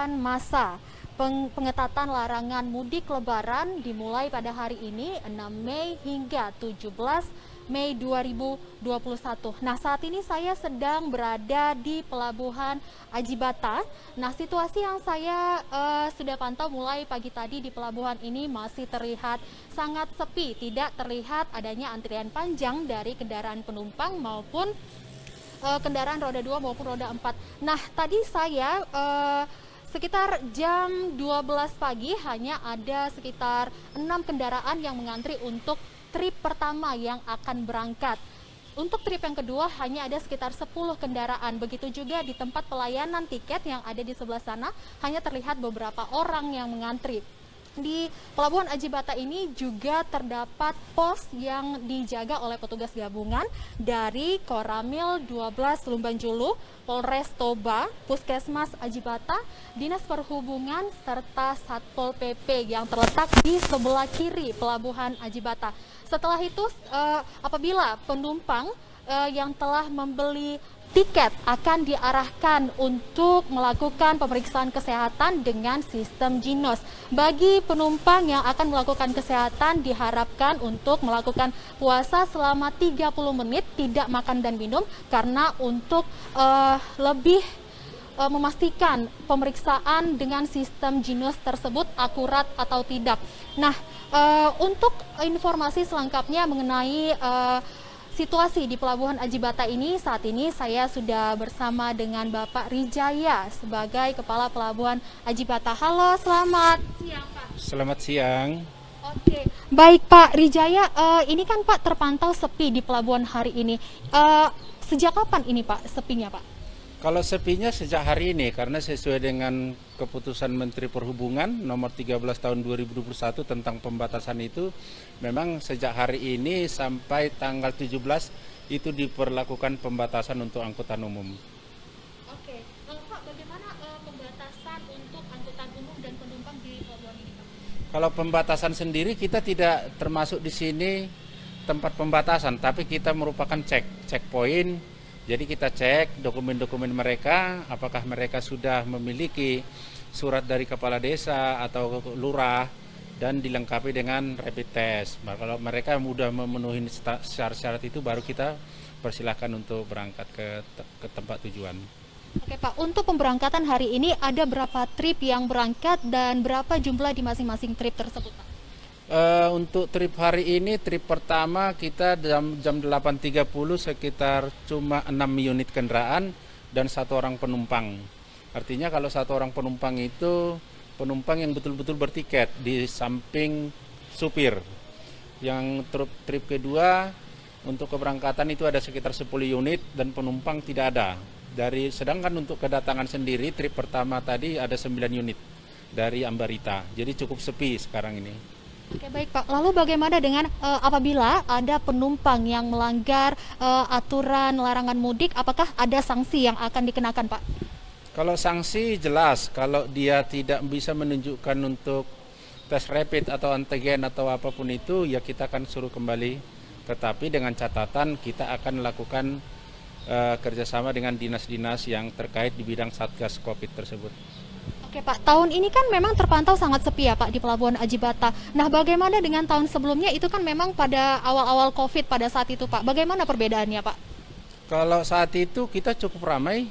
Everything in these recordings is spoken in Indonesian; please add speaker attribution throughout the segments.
Speaker 1: pengetatan massa. Pengetatan larangan mudik lebaran dimulai pada hari ini 6 Mei hingga 17 Mei 2021. Nah, saat ini saya sedang berada di Pelabuhan Aji Bata. Nah, situasi yang saya sudah pantau mulai pagi tadi di pelabuhan ini masih terlihat sangat sepi. Tidak terlihat adanya antrian panjang dari kendaraan penumpang maupun kendaraan roda 2 maupun roda 4. Nah, tadi saya sekitar jam 12 pagi hanya ada sekitar 6 kendaraan yang mengantri untuk trip pertama yang akan berangkat. Untuk trip yang kedua hanya ada sekitar 10 kendaraan. Begitu juga di tempat pelayanan tiket yang ada di sebelah sana hanya terlihat beberapa orang yang mengantri. Di Pelabuhan Aji Bata ini juga terdapat pos yang dijaga oleh petugas gabungan dari Koramil 12 Lumbanjulu, Polres Toba, Puskesmas Aji Bata, Dinas Perhubungan, serta Satpol PP yang terletak di sebelah kiri Pelabuhan Aji Bata. Setelah itu, apabila penumpang yang telah membeli tiket akan diarahkan untuk melakukan pemeriksaan kesehatan dengan sistem Jinos. Bagi penumpang yang akan melakukan kesehatan diharapkan untuk melakukan puasa selama 30 menit, tidak makan dan minum, karena untuk lebih memastikan pemeriksaan dengan sistem Jinos tersebut akurat atau tidak. Nah, untuk informasi selengkapnya mengenai situasi di Pelabuhan Aji Bata ini, saat ini saya sudah bersama dengan Bapak Rijaya sebagai Kepala Pelabuhan Aji Bata. Halo, selamat siang Pak.
Speaker 2: Selamat siang.
Speaker 1: Oke, baik Pak Rijaya, ini kan Pak terpantau sepi di pelabuhan hari ini. Sejak kapan ini Pak sepinya Pak?
Speaker 2: Kalau sepinya sejak hari ini, karena sesuai dengan keputusan Menteri Perhubungan nomor 13 tahun 2021 tentang pembatasan itu, memang sejak hari ini sampai tanggal 17 itu diperlakukan pembatasan untuk angkutan umum.
Speaker 1: Oke, Pak, bagaimana pembatasan untuk angkutan umum dan penumpang di pelabuhan ini Pak?
Speaker 2: Kalau pembatasan sendiri kita tidak termasuk di sini tempat pembatasan, tapi kita merupakan checkpoint. Jadi kita cek dokumen-dokumen mereka, apakah mereka sudah memiliki surat dari kepala desa atau lurah dan dilengkapi dengan rapid test. Nah, kalau mereka sudah memenuhi syarat-syarat itu, baru kita persilahkan untuk berangkat ke tempat tujuan.
Speaker 1: Oke Pak, untuk pemberangkatan hari ini ada berapa trip yang berangkat dan berapa jumlah di masing-masing trip tersebut Pak?
Speaker 2: Untuk trip hari ini, trip pertama kita jam 8.30 sekitar cuma 6 unit kendaraan dan 1 orang penumpang. Artinya kalau 1 orang penumpang itu penumpang yang betul-betul bertiket di samping supir. Yang trip kedua untuk keberangkatan itu ada sekitar 10 unit dan penumpang tidak ada. Sedangkan untuk kedatangan sendiri trip pertama tadi ada 9 unit dari Ambarita. Jadi cukup sepi sekarang ini.
Speaker 1: Oke baik Pak, lalu bagaimana dengan apabila ada penumpang yang melanggar aturan larangan mudik, apakah ada sanksi yang akan dikenakan Pak?
Speaker 2: Kalau sanksi jelas, kalau dia tidak bisa menunjukkan untuk tes rapid atau antigen atau apapun itu, ya kita akan suruh kembali. Tetapi dengan catatan kita akan lakukan kerjasama dengan dinas-dinas yang terkait di bidang Satgas Covid tersebut.
Speaker 1: Oke Pak, tahun ini kan memang terpantau sangat sepi ya Pak di Pelabuhan Aji Bata. Nah, bagaimana dengan tahun sebelumnya? Itu kan memang pada awal-awal Covid pada saat itu Pak. Bagaimana perbedaannya Pak?
Speaker 2: Kalau saat itu kita cukup ramai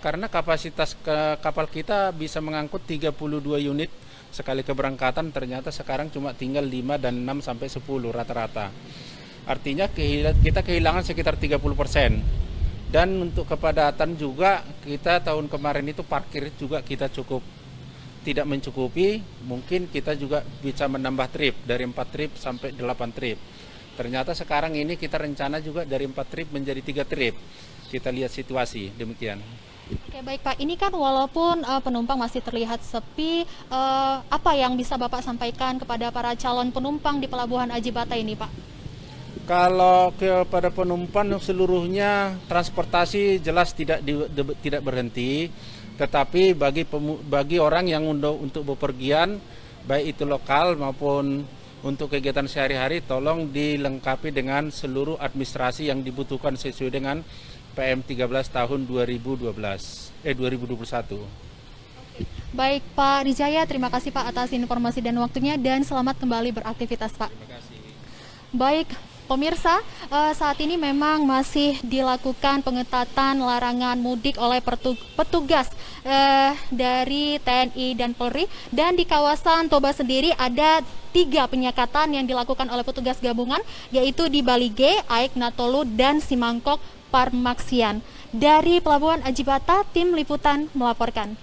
Speaker 2: karena kapasitas kapal kita bisa mengangkut 32 unit sekali keberangkatan, ternyata sekarang cuma tinggal 5 dan 6 sampai 10 rata-rata. Artinya kita kehilangan sekitar 30%. Dan untuk kepadatan juga kita tahun kemarin itu parkir juga kita cukup tidak mencukupi, mungkin kita juga bisa menambah trip dari 4 trip sampai 8 trip. Ternyata sekarang ini kita rencana juga dari 4 trip menjadi 3 trip. Kita lihat situasi, demikian.
Speaker 1: Oke baik Pak, ini kan walaupun penumpang masih terlihat sepi, apa yang bisa Bapak sampaikan kepada para calon penumpang di Pelabuhan Aji Bata ini Pak?
Speaker 2: Kalau kepada penumpang seluruhnya transportasi jelas tidak berhenti. Tetapi bagi orang yang untuk bepergian, baik itu lokal maupun untuk kegiatan sehari-hari, tolong dilengkapi dengan seluruh administrasi yang dibutuhkan sesuai dengan PM 13 tahun 2021.
Speaker 1: Oke. Baik Pak Rijaya, terima kasih Pak atas informasi dan waktunya dan selamat kembali beraktivitas Pak.
Speaker 2: Terima kasih.
Speaker 1: Baik, pemirsa, saat ini memang masih dilakukan pengetatan larangan mudik oleh petugas dari TNI dan Polri, dan di kawasan Toba sendiri ada 3 penyekatan yang dilakukan oleh petugas gabungan, yaitu di Balige, Aik Natolu, dan Simangkok Parmaksian. Dari Pelabuhan Ajibata, tim liputan melaporkan.